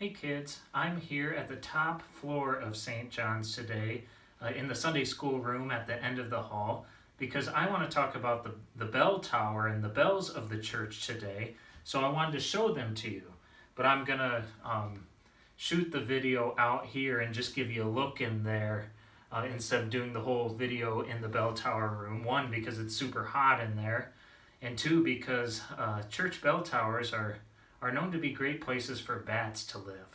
Hey kids, I'm here at the top floor of St. John's today in the Sunday school room at the end of the hall because I want to talk about the bell tower and the bells of the church today. So I wanted to show them to you, but I'm going to shoot the video out here and just give you a look in there instead of doing the whole video in the bell tower room. One, because it's super hot in there, and two, because church bell towers are known to be great places for bats to live.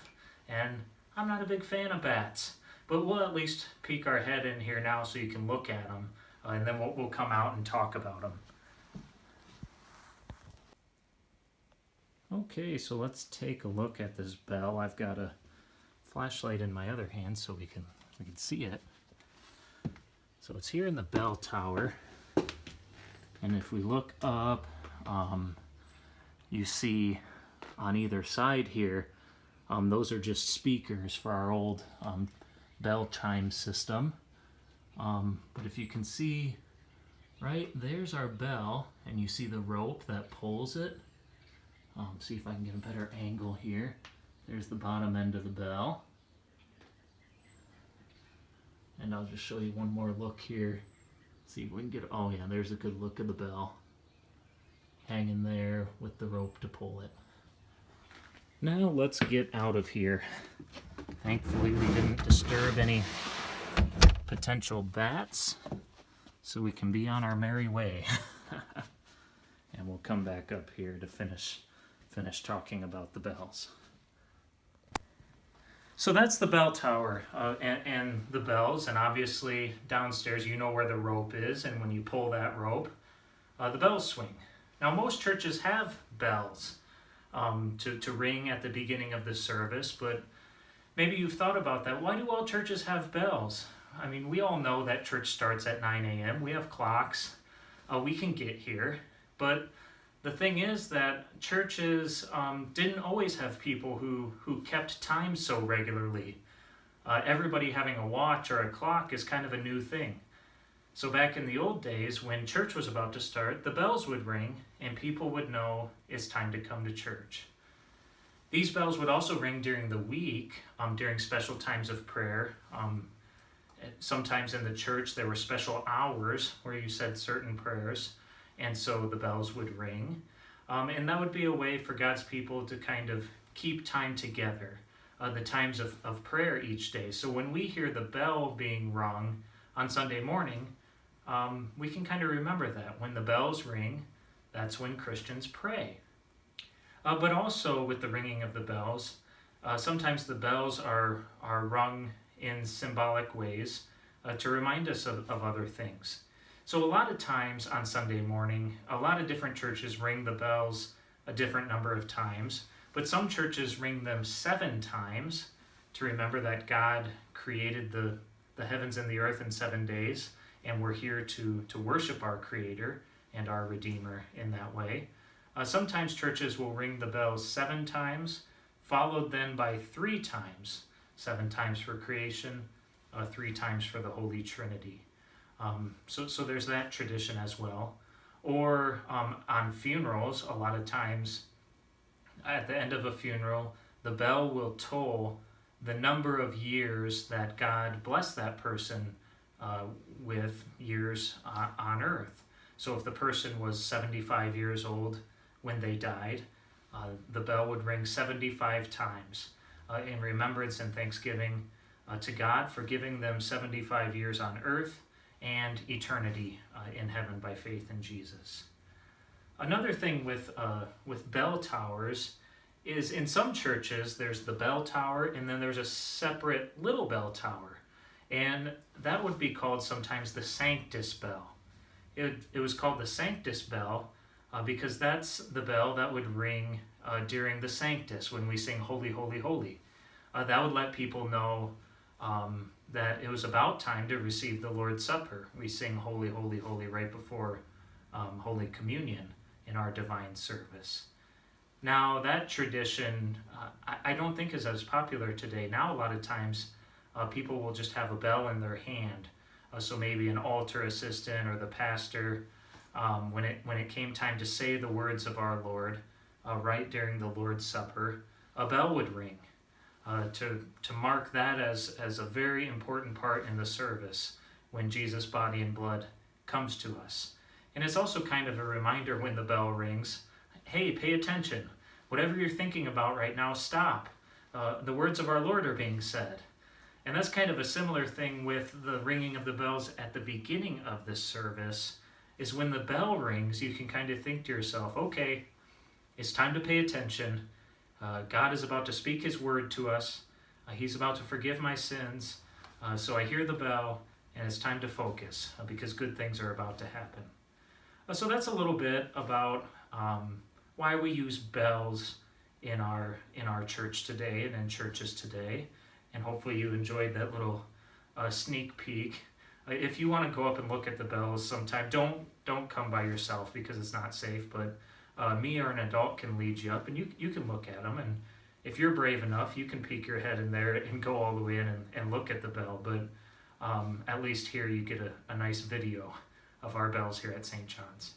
And I'm not a big fan of bats, but we'll at least peek our head in here now so you can look at them, and then we'll come out and talk about them. Okay, so let's take a look at this bell. I've got a flashlight in my other hand so we can see it. So it's here in the bell tower, and if we look up, you see on either side here, those are just speakers for our old bell chime system. But if you can see, right, there's our bell, and you see the rope that pulls it. See if I can get a better angle here. There's the bottom end of the bell. And I'll just show you one more look here. See if we can get, oh yeah, there's a good look of the bell. Hanging there with the rope to pull it. Now let's get out of here. Thankfully we didn't disturb any potential bats, so we can be on our merry way. And we'll come back up here to finish talking about the bells. So that's the bell tower and the bells, and obviously downstairs you know where the rope is, and when you pull that rope, the bells swing. Now most churches have bells to ring at the beginning of the service, but maybe you've thought about that. Why do all churches have bells? I mean, we all know that church starts at 9 a.m. We have clocks. We can get here. But the thing is that churches didn't always have people who kept time so regularly. Everybody having a watch or a clock is kind of a new thing. So back in the old days, when church was about to start, the bells would ring and people would know it's time to come to church. These bells would also ring during the week, during special times of prayer. Sometimes in the church there were special hours where you said certain prayers, and so the bells would ring. And that would be a way for God's people to kind of keep time together, the times of prayer each day. So when we hear the bell being rung on Sunday morning, we can kind of remember that. When the bells ring, that's when Christians pray. But also with the ringing of the bells, sometimes the bells are rung in symbolic ways to remind us of other things. So a lot of times on Sunday morning, a lot of different churches ring the bells a different number of times, but some churches ring them 7 times to remember that God created the heavens and the earth in 7 days, and we're here to worship our Creator and our Redeemer in that way. Sometimes churches will ring the bells 7 times, followed then by 3 times. 7 times for creation, 3 times for the Holy Trinity. So there's that tradition as well. Or on funerals, a lot of times at the end of a funeral, the bell will toll the number of years that God blessed that person with years on earth. So if the person was 75 years old when they died, the bell would ring 75 times in remembrance and thanksgiving to God for giving them 75 years on earth and eternity in heaven by faith in Jesus. Another thing with bell towers is in some churches there's the bell tower and then there's a separate little bell tower, and that would be called sometimes the Sanctus bell. It was called the Sanctus bell because that's the bell that would ring during the Sanctus when we sing Holy, Holy, Holy. That would let people know that it was about time to receive the Lord's Supper. We sing Holy, Holy, Holy right before Holy Communion in our divine service. Now that tradition I don't think is as popular today. Now a lot of times people will just have a bell in their hand. So maybe an altar assistant or the pastor, when it came time to say the words of our Lord right during the Lord's Supper, a bell would ring. to mark that as a very important part in the service when Jesus' body and blood comes to us. And it's also kind of a reminder when the bell rings, hey, pay attention. Whatever you're thinking about right now, stop. The words of our Lord are being said. And that's kind of a similar thing with the ringing of the bells at the beginning of this service, is when the bell rings, you can kind of think to yourself, okay, it's time to pay attention. God is about to speak his word to us. He's about to forgive my sins. So I hear the bell, and it's time to focus because good things are about to happen. So that's a little bit about why we use bells in our church today and in churches today. And hopefully you enjoyed that little sneak peek. If you want to go up and look at the bells sometime, don't come by yourself because it's not safe, but me or an adult can lead you up and you can look at them. And if you're brave enough, you can peek your head in there and go all the way in and look at the bell. But at least here you get a nice video of our bells here at St. John's.